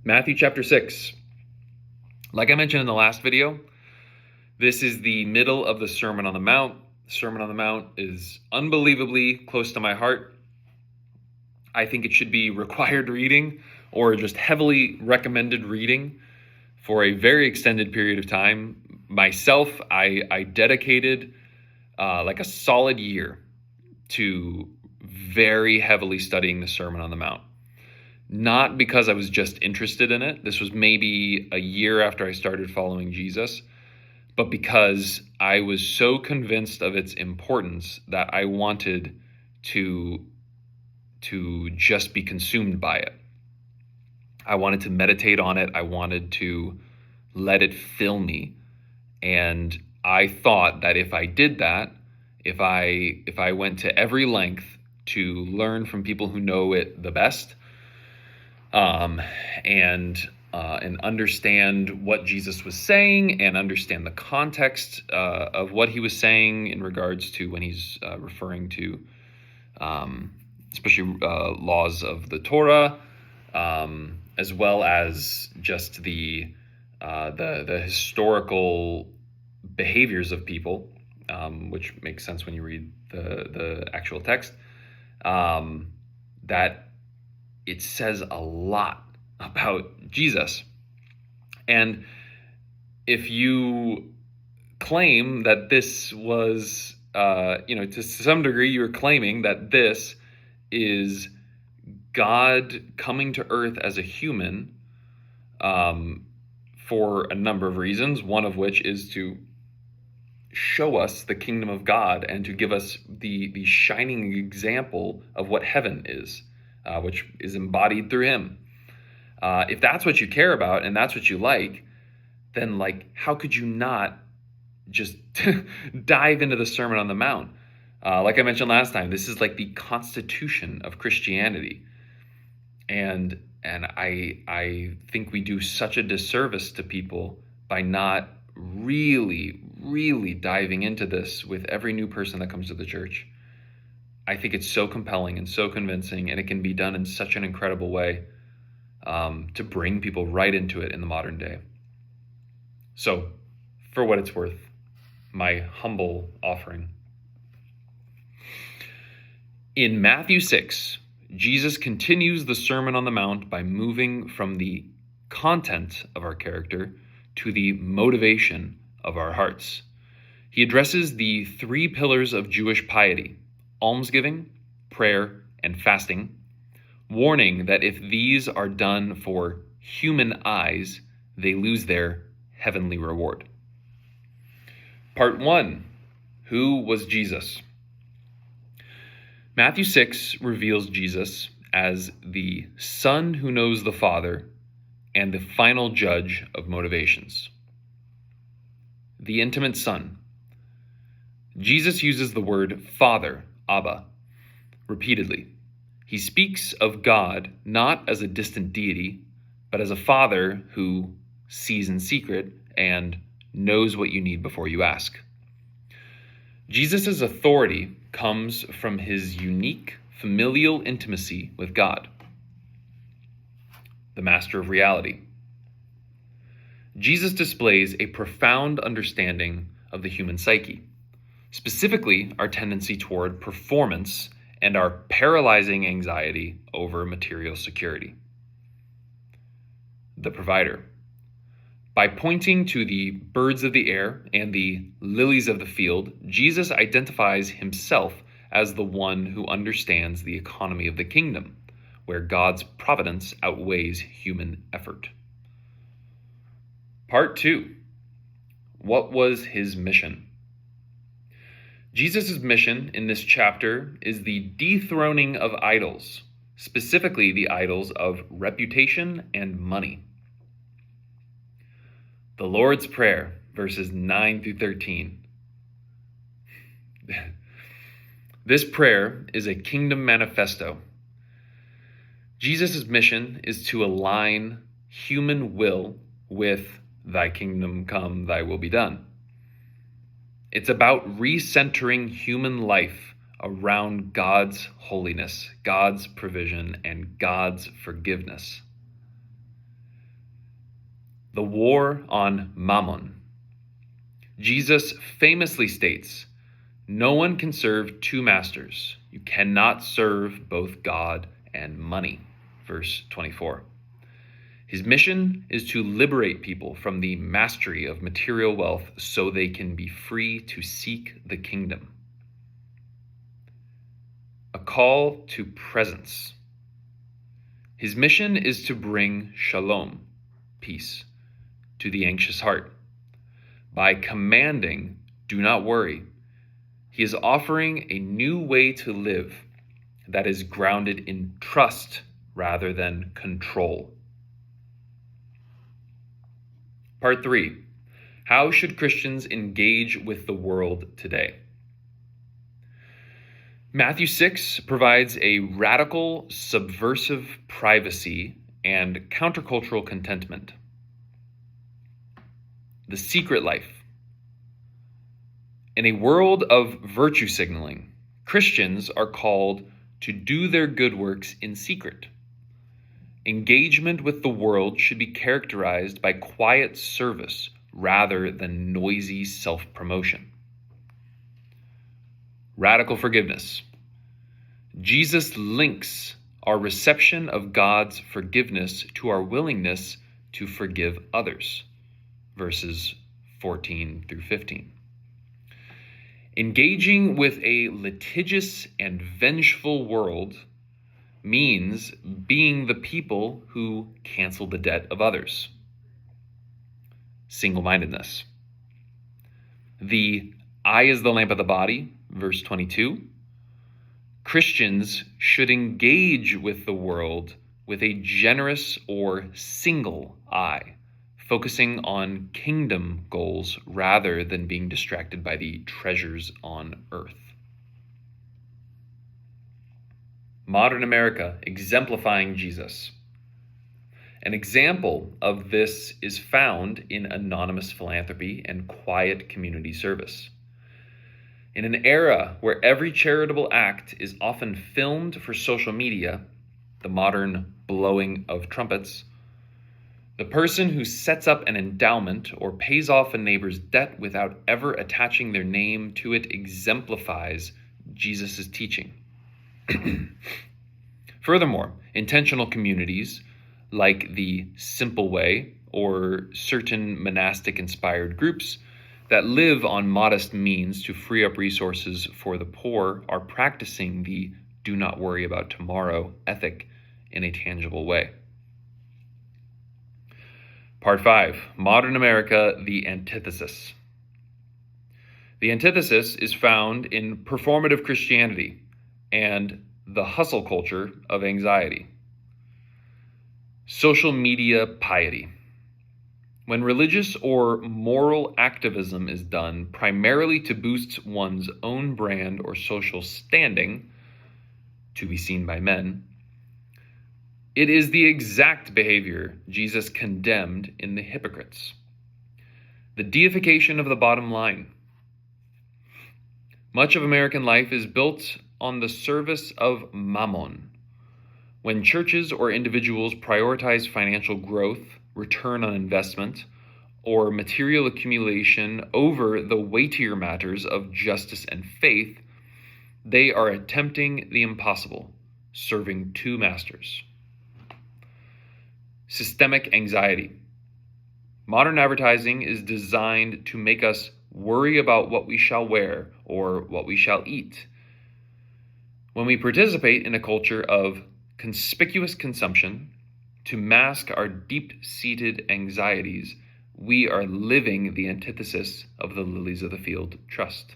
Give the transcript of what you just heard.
Matthew chapter 6. Like I mentioned in the last video, this is the middle of the Sermon on the Mount. The Sermon on the Mount is unbelievably close to my heart. I think it should be required reading or just heavily recommended reading for a very extended period of time. Myself, I dedicated like a solid year to very heavily studying the Sermon on the Mount. Not because I was just interested in it. This was maybe a year after I started following Jesus, but because I was so convinced of its importance that I wanted to just be consumed by it. I wanted to meditate on it. I wanted to let it fill me. And I thought that if I did that, if I went to every length to learn from people who know it the best, and understand what Jesus was saying and understand the context of what he was saying in regards to when he's referring to especially laws of the Torah, as well as just the historical behaviors of people, which makes sense when you read the actual text, that it says a lot about Jesus. And if you claim that this was, to some degree, you're claiming that this is God coming to earth as a human, for a number of reasons, one of which is to show us the kingdom of God and to give us the shining example of what heaven is. Which is embodied through him. If that's what you care about and that's what you like, then how could you not just dive into the Sermon on the Mount? Like I mentioned last time, this is like the constitution of Christianity. And I think we do such a disservice to people by not really, really diving into this with every new person that comes to the church. I think it's so compelling and so convincing, and it can be done in such an incredible way to bring people right into it in the modern day. So, for what it's worth, my humble offering. In Matthew 6, Jesus continues the Sermon on the Mount by moving from the content of our character to the motivation of our hearts. He addresses the three pillars of Jewish piety: almsgiving, prayer, and fasting, warning that if these are done for human eyes, they lose their heavenly reward. Part 1. Who was Jesus? Matthew 6 reveals Jesus as the Son who knows the Father and the final judge of motivations. The intimate Son. Jesus uses the word Father, Abba, repeatedly. He speaks of God not as a distant deity, but as a father who sees in secret and knows what you need before you ask. Jesus' authority comes from his unique familial intimacy with God, the master of reality. Jesus displays a profound understanding of the human psyche, specifically our tendency toward performance and our paralyzing anxiety over material security. The provider. By pointing to the birds of the air and the lilies of the field, Jesus identifies himself as the one who understands the economy of the kingdom, where God's providence outweighs human effort. Part 2. What was his mission? Jesus' mission in this chapter is the dethroning of idols, specifically the idols of reputation and money. The Lord's Prayer, verses 9 through 13. This prayer is a kingdom manifesto. Jesus' mission is to align human will with "Thy kingdom come, thy will be done." It's about recentering human life around God's holiness, God's provision, and God's forgiveness. The war on Mammon. Jesus famously states, "No one can serve two masters. You cannot serve both God and money." Verse 24. His mission is to liberate people from the mastery of material wealth so they can be free to seek the kingdom. A call to presence. His mission is to bring shalom, peace, to the anxious heart. By commanding, "Do not worry," he is offering a new way to live that is grounded in trust rather than control. Part 3. How should Christians engage with the world today? Matthew 6 provides a radical, subversive privacy and countercultural contentment. The secret life. In a world of virtue signaling, Christians are called to do their good works in secret. Engagement with the world should be characterized by quiet service rather than noisy self-promotion. Radical forgiveness. Jesus links our reception of God's forgiveness to our willingness to forgive others. Verses 14 through 15. Engaging with a litigious and vengeful world means being the people who cancel the debt of others. Single-mindedness. The eye is the lamp of the body, verse 22. Christians should engage with the world with a generous or single eye, focusing on kingdom goals rather than being distracted by the treasures on earth. Modern America exemplifying Jesus. An example of this is found in anonymous philanthropy and quiet community service. In an era where every charitable act is often filmed for social media, the modern blowing of trumpets, the person who sets up an endowment or pays off a neighbor's debt without ever attaching their name to it exemplifies Jesus' teaching. Furthermore, intentional communities like the Simple Way or certain monastic-inspired groups that live on modest means to free up resources for the poor are practicing the "do not worry about tomorrow" ethic in a tangible way. Part 5. Modern America, the antithesis. The antithesis is found in performative Christianity and the hustle culture of anxiety. Social media piety. When religious or moral activism is done primarily to boost one's own brand or social standing, to be seen by men, it is the exact behavior Jesus condemned in the hypocrites. The deification of the bottom line. Much of American life is built on the service of mammon. When churches or individuals prioritize financial growth, return on investment, or material accumulation over the weightier matters of justice and faith, they are attempting the impossible, serving two masters. Systemic anxiety. Modern advertising is designed to make us worry about what we shall wear or what we shall eat. When we participate in a culture of conspicuous consumption to mask our deep-seated anxieties, we are living the antithesis of the lilies of the field trust.